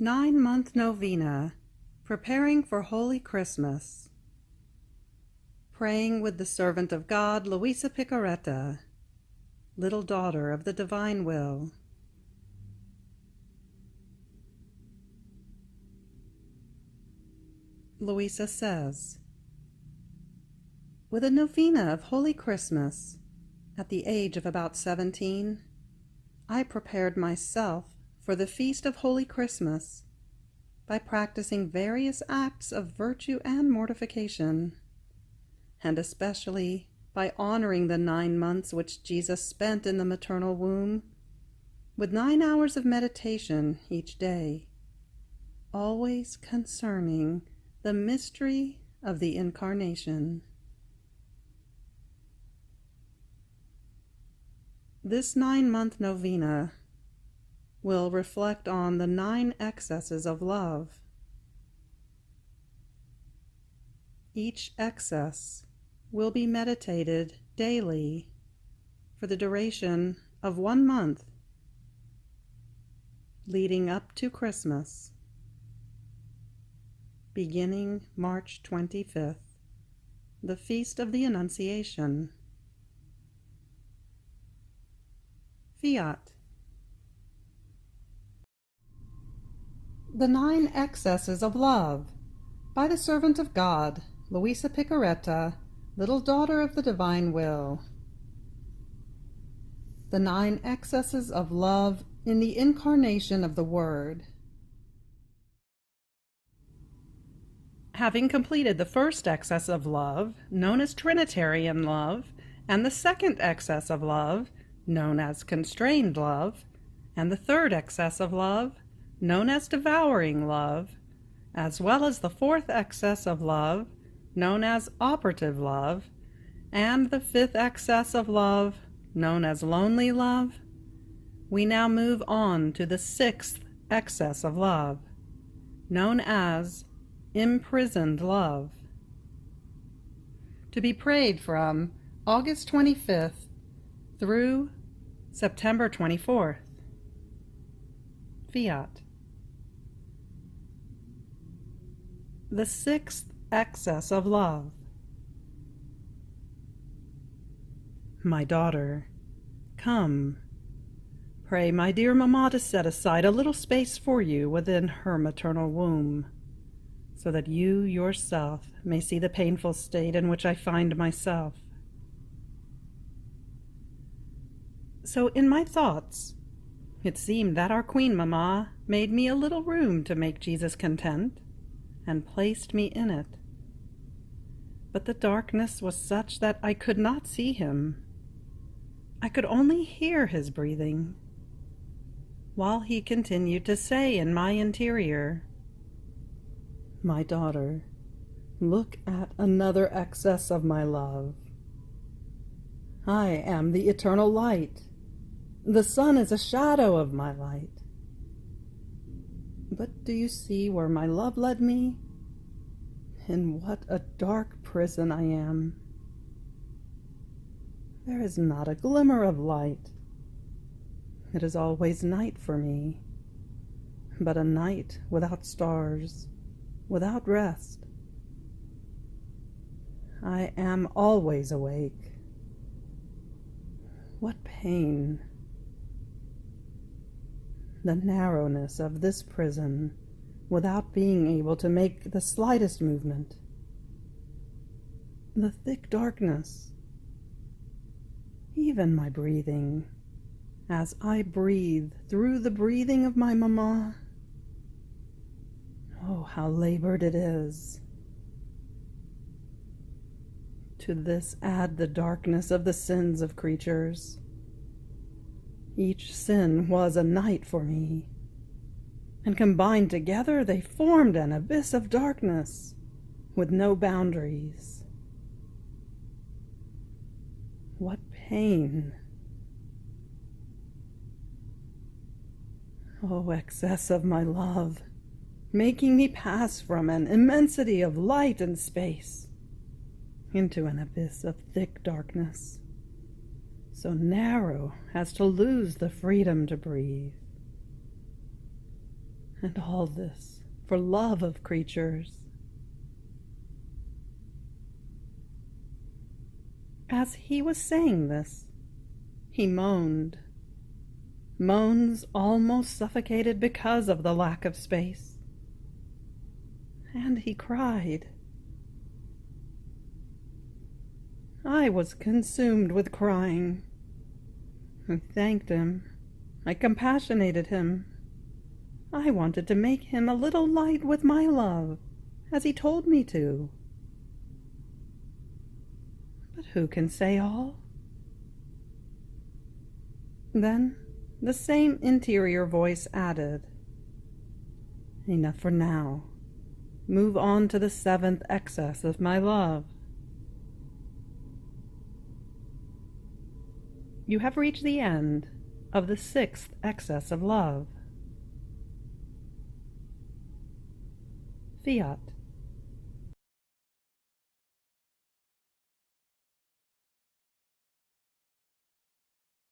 9-month Novena, preparing for Holy Christmas. Praying with the servant of God, Luisa Picaretta, little daughter of the divine will. Luisa says, with a novena of Holy Christmas, at the age of about 17, I prepared myself for the feast of Holy Christmas by practicing various acts of virtue and mortification, and especially by honoring the 9 months which Jesus spent in the maternal womb, with 9 hours of meditation each day, always concerning the mystery of the Incarnation. This 9-month novena will reflect on the 9 excesses of love. Each excess will be meditated daily for the duration of 1 month, leading up to Christmas, beginning March 25th, the Feast of the Annunciation. Fiat. The 9 Excesses of Love, by the servant of God, Luisa Picaretta, little daughter of the divine will. The 9 excesses of love in the incarnation of the Word. Having completed the first excess of love, known as Trinitarian love, and the second excess of love, known as constrained love, and the third excess of love, known as devouring love, as well as the fourth excess of love, known as operative love, and the 5th excess of love, known as lonely love, we now move on to the 6th excess of love, known as imprisoned love, to be prayed from August 25th through September 24th. Fiat. The 6th excess of love. My daughter, come. Pray my dear mamma to set aside a little space for you within her maternal womb, so that you yourself may see the painful state in which I find myself. So in my thoughts, it seemed that our Queen Mamma made me a little room to make Jesus content, and placed me in it. But the darkness was such that I could not see him. I could only hear his breathing, while he continued to say in my interior, my daughter, look at another excess of my love. I am the eternal light. The sun is a shadow of my light. But do you see where my love led me? In what a dark prison I am. There is not a glimmer of light. It is always night for me, but a night without stars, without rest. I am always awake. What pain! The narrowness of this prison, without being able to make the slightest movement. The thick darkness. Even my breathing, as I breathe through the breathing of my mamma. Oh, how labored it is. To this add the darkness of the sins of creatures. Each sin was a night for me, and combined together they formed an abyss of darkness with no boundaries. What pain! Oh, excess of my love, making me pass from an immensity of light and space into an abyss of thick darkness, so narrow as to lose the freedom to breathe. And all this for love of creatures. As he was saying this, he moaned. Moans almost suffocated because of the lack of space. And he cried. I was consumed with crying. I thanked him. I compassionated him. I wanted to make him a little light with my love, as he told me to. But who can say all? Then the same interior voice added, Enough for now. Move on to the seventh excess of my love. You have reached the end of the sixth excess of love. Fiat.